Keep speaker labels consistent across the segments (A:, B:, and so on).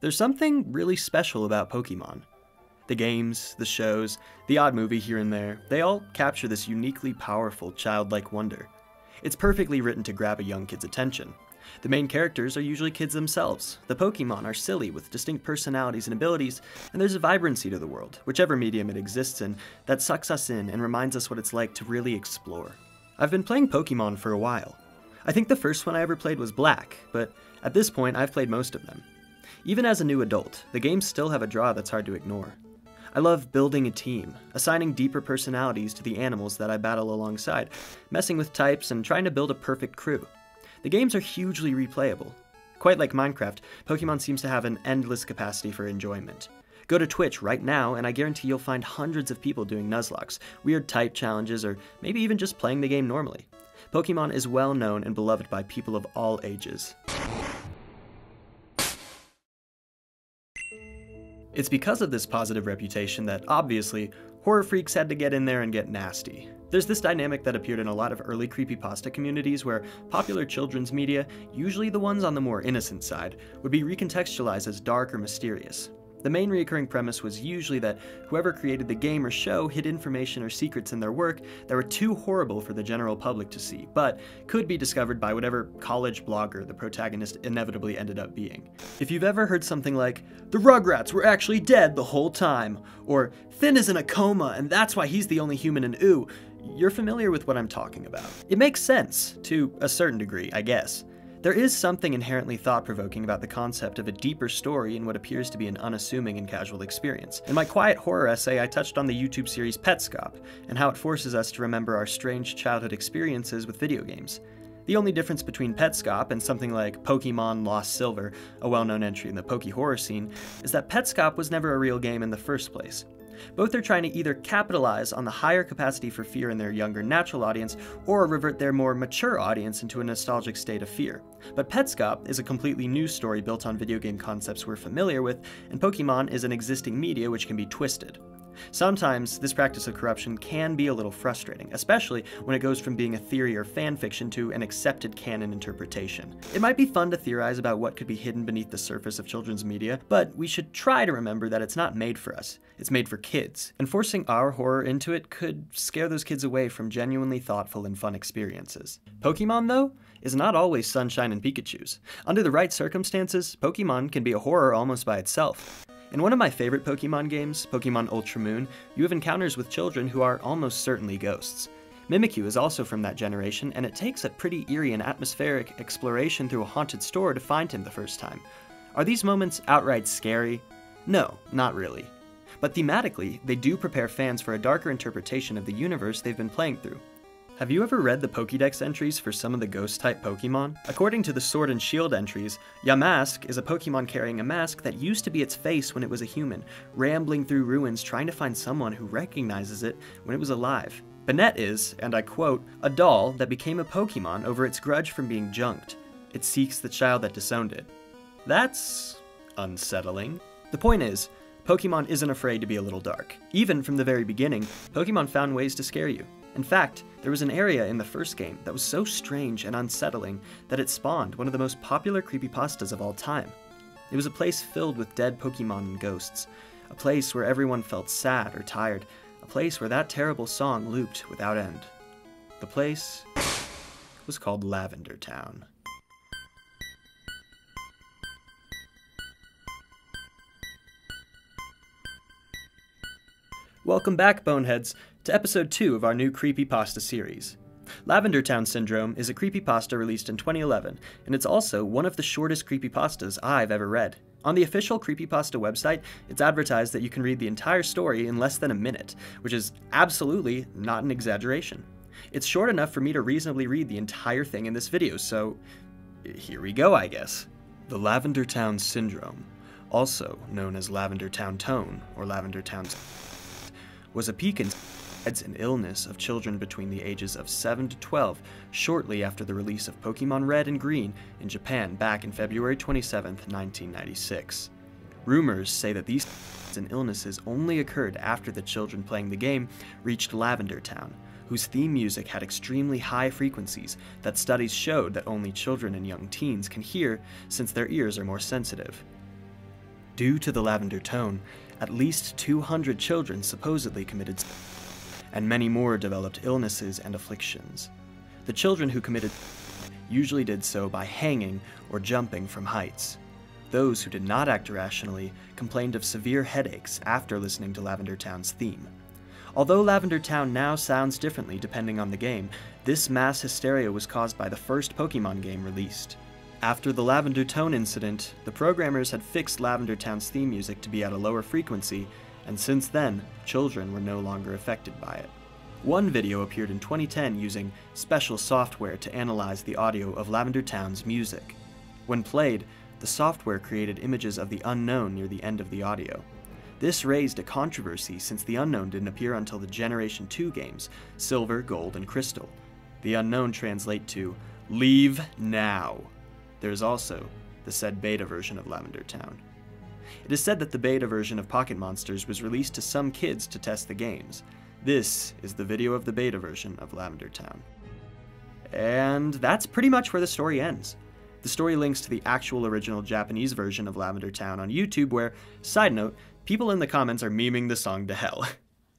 A: There's something really special about Pokémon. The games, the shows, the odd movie here and there, they all capture this uniquely powerful, childlike wonder. It's perfectly written to grab a young kid's attention. The main characters are usually kids themselves. The Pokémon are silly with distinct personalities and abilities, and there's a vibrancy to the world, whichever medium it exists in, that sucks us in and reminds us what it's like to really explore. I've been playing Pokémon for a while. I think the first one I ever played was Black, but at this point I've played most of them. Even as a new adult, the games still have a draw that's hard to ignore. I love building a team, assigning deeper personalities to the animals that I battle alongside, messing with types, and trying to build a perfect crew. The games are hugely replayable. Quite like Minecraft, Pokémon seems to have an endless capacity for enjoyment. Go to Twitch right now and I guarantee you'll find hundreds of people doing Nuzlocks, weird type challenges, or maybe even just playing the game normally. Pokémon is well known and beloved by people of all ages. It's because of this positive reputation that, obviously, horror freaks had to get in there and get nasty. There's this dynamic that appeared in a lot of early creepypasta communities where popular children's media, usually the ones on the more innocent side, would be recontextualized as dark or mysterious. The main recurring premise was usually that whoever created the game or show hid information or secrets in their work that were too horrible for the general public to see, but could be discovered by whatever college blogger the protagonist inevitably ended up being. If you've ever heard something like, "The Rugrats were actually dead the whole time," or "Finn is in a coma and that's why he's the only human in Ooh," you're familiar with what I'm talking about. It makes sense, to a certain degree, I guess. There is something inherently thought-provoking about the concept of a deeper story in what appears to be an unassuming and casual experience. In my quiet horror essay, I touched on the YouTube series Petscop, and how it forces us to remember our strange childhood experiences with video games. The only difference between Petscop and something like Pokémon Lost Silver, a well-known entry in the Pokéhorror scene, is that Petscop was never a real game in the first place. Both are trying to either capitalize on the higher capacity for fear in their younger natural audience, or revert their more mature audience into a nostalgic state of fear. But Petscop is a completely new story built on video game concepts we're familiar with, and Pokémon is an existing media which can be twisted. Sometimes, this practice of corruption can be a little frustrating, especially when it goes from being a theory or fan fiction to an accepted canon interpretation. It might be fun to theorize about what could be hidden beneath the surface of children's media, but we should try to remember that it's not made for us. It's made for kids, and forcing our horror into it could scare those kids away from genuinely thoughtful and fun experiences. Pokémon, though, is not always sunshine and Pikachus. Under the right circumstances, Pokémon can be a horror almost by itself. In one of my favorite Pokémon games, Pokémon Ultra Moon, you have encounters with children who are almost certainly ghosts. Mimikyu is also from that generation, and it takes a pretty eerie and atmospheric exploration through a haunted store to find him the first time. Are these moments outright scary? No, not really. But thematically, they do prepare fans for a darker interpretation of the universe they've been playing through. Have you ever read the Pokédex entries for some of the ghost-type Pokémon? According to the Sword and Shield entries, Yamask is a Pokémon carrying a mask that used to be its face when it was a human, rambling through ruins trying to find someone who recognizes it when it was alive. Banette is, and I quote, "a doll that became a Pokémon over its grudge from being junked. It seeks the child that disowned it." That's unsettling. The point is, Pokémon isn't afraid to be a little dark. Even from the very beginning, Pokémon found ways to scare you. In fact, there was an area in the first game that was so strange and unsettling that it spawned one of the most popular creepypastas of all time. It was a place filled with dead Pokémon and ghosts, a place where everyone felt sad or tired, a place where that terrible song looped without end. The place was called Lavender Town. Welcome back, Boneheads, to episode 2 of our new creepypasta series. Lavender Town Syndrome is a creepypasta released in 2011, and it's also one of the shortest creepypastas I've ever read. On the official creepypasta website, it's advertised that you can read the entire story in less than a minute, which is absolutely not an exaggeration. It's short enough for me to reasonably read the entire thing in this video, so here we go, I guess. The Lavender Town Syndrome, also known as Lavender Town Tone or Lavender Town, was a peak in an illness of children between the ages of 7 to 12 shortly after the release of Pokémon Red and Green in Japan back in February 27, 1996. Rumors say that these and illnesses only occurred after the children playing the game reached Lavender Town, whose theme music had extremely high frequencies that studies showed that only children and young teens can hear since their ears are more sensitive. Due to the lavender tone, at least 200 children supposedly committed suicide, and many more developed illnesses and afflictions. The children who committed suicide usually did so by hanging or jumping from heights. Those who did not act irrationally complained of severe headaches after listening to Lavender Town's theme. Although Lavender Town now sounds differently depending on the game, this mass hysteria was caused by the first Pokémon game released. After the Lavender Tone incident, the programmers had fixed Lavender Town's theme music to be at a lower frequency, and since then, children were no longer affected by it. One video appeared in 2010 using special software to analyze the audio of Lavender Town's music. When played, the software created images of the Unknown near the end of the audio. This raised a controversy since the Unknown didn't appear until the Generation 2 games, Silver, Gold, and Crystal. The Unknown translate to, "Leave now." There is also the said beta version of Lavender Town. It is said that the beta version of Pocket Monsters was released to some kids to test the games. This is the video of the beta version of Lavender Town. And that's pretty much where the story ends. The story links to the actual original Japanese version of Lavender Town on YouTube where, side note, people in the comments are memeing the song to hell.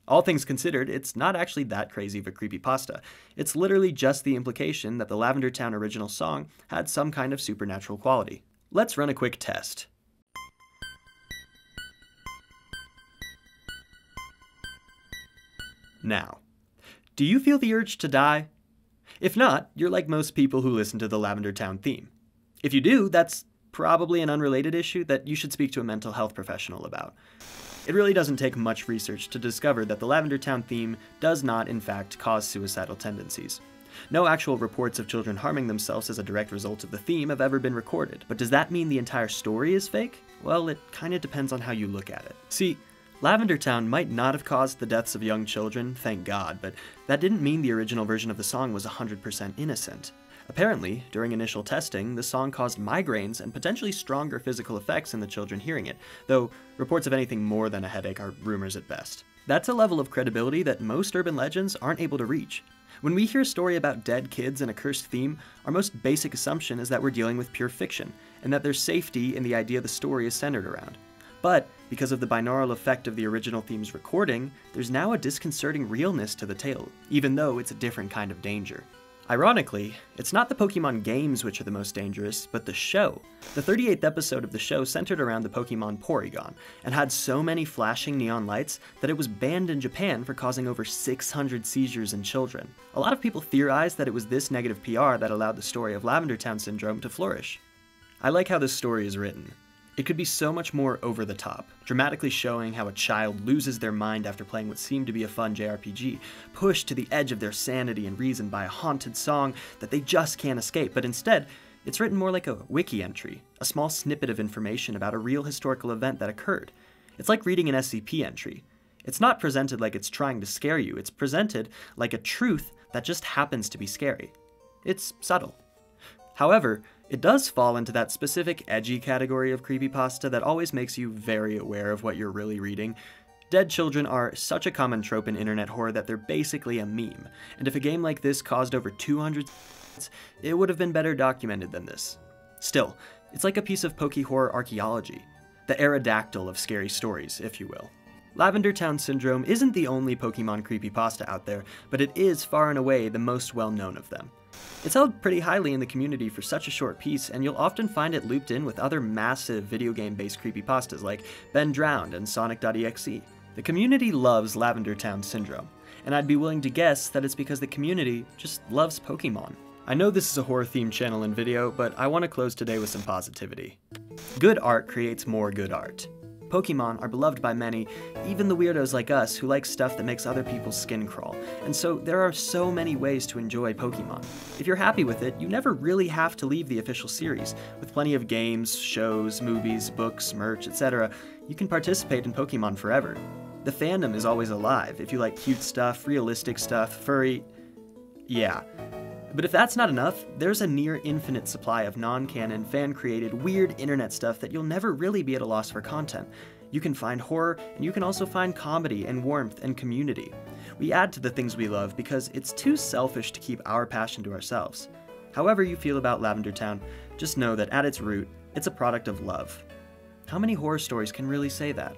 A: All things considered, it's not actually that crazy of a creepypasta. It's literally just the implication that the Lavender Town original song had some kind of supernatural quality. Let's run a quick test. Now, do you feel the urge to die? If not, you're like most people who listen to the Lavender Town theme. If you do, that's probably an unrelated issue that you should speak to a mental health professional about. It really doesn't take much research to discover that the Lavender Town theme does not, in fact, cause suicidal tendencies. No actual reports of children harming themselves as a direct result of the theme have ever been recorded. But does that mean the entire story is fake? Well, it kinda depends on how you look at it. See, Lavender Town might not have caused the deaths of young children, thank God, but that didn't mean the original version of the song was 100% innocent. Apparently, during initial testing, the song caused migraines and potentially stronger physical effects in the children hearing it, though reports of anything more than a headache are rumors at best. That's a level of credibility that most urban legends aren't able to reach. When we hear a story about dead kids and a cursed theme, our most basic assumption is that we're dealing with pure fiction, and that there's safety in the idea the story is centered around. But, because of the binaural effect of the original theme's recording, there's now a disconcerting realness to the tale, even though it's a different kind of danger. Ironically, it's not the Pokemon games which are the most dangerous, but the show. The 38th episode of the show centered around the Pokemon Porygon, and had so many flashing neon lights that it was banned in Japan for causing over 600 seizures in children. A lot of people theorize that it was this negative PR that allowed the story of Lavender Town Syndrome to flourish. I like how this story is written. It could be so much more over the top, dramatically showing how a child loses their mind after playing what seemed to be a fun JRPG, pushed to the edge of their sanity and reason by a haunted song that they just can't escape, but instead, it's written more like a wiki entry, a small snippet of information about a real historical event that occurred. It's like reading an SCP entry. It's not presented like it's trying to scare you, it's presented like a truth that just happens to be scary. It's subtle. However, it does fall into that specific edgy category of creepypasta that always makes you very aware of what you're really reading. Dead children are such a common trope in internet horror that they're basically a meme, and if a game like this caused over 200 deaths, it would have been better documented than this. Still, it's like a piece of Pokéhorror archaeology, the Aerodactyl of scary stories, if you will. Lavender Town Syndrome isn't the only Pokemon creepypasta out there, but it is far and away the most well-known of them. It's held pretty highly in the community for such a short piece, and you'll often find it looped in with other massive video game-based creepypastas like Ben Drowned and Sonic.exe. The community loves Lavender Town Syndrome, and I'd be willing to guess that it's because the community just loves Pokemon. I know this is a horror-themed channel and video, but I want to close today with some positivity. Good art creates more good art. Pokemon are beloved by many, even the weirdos like us who like stuff that makes other people's skin crawl, and so there are so many ways to enjoy Pokemon. If you're happy with it, you never really have to leave the official series. With plenty of games, shows, movies, books, merch, etc., you can participate in Pokemon forever. The fandom is always alive if you like cute stuff, realistic stuff, furry... yeah. But if that's not enough, there's a near infinite supply of non-canon, fan-created, weird internet stuff that you'll never really be at a loss for content. You can find horror, and you can also find comedy and warmth and community. We add to the things we love because it's too selfish to keep our passion to ourselves. However you feel about Lavender Town, just know that at its root, it's a product of love. How many horror stories can really say that?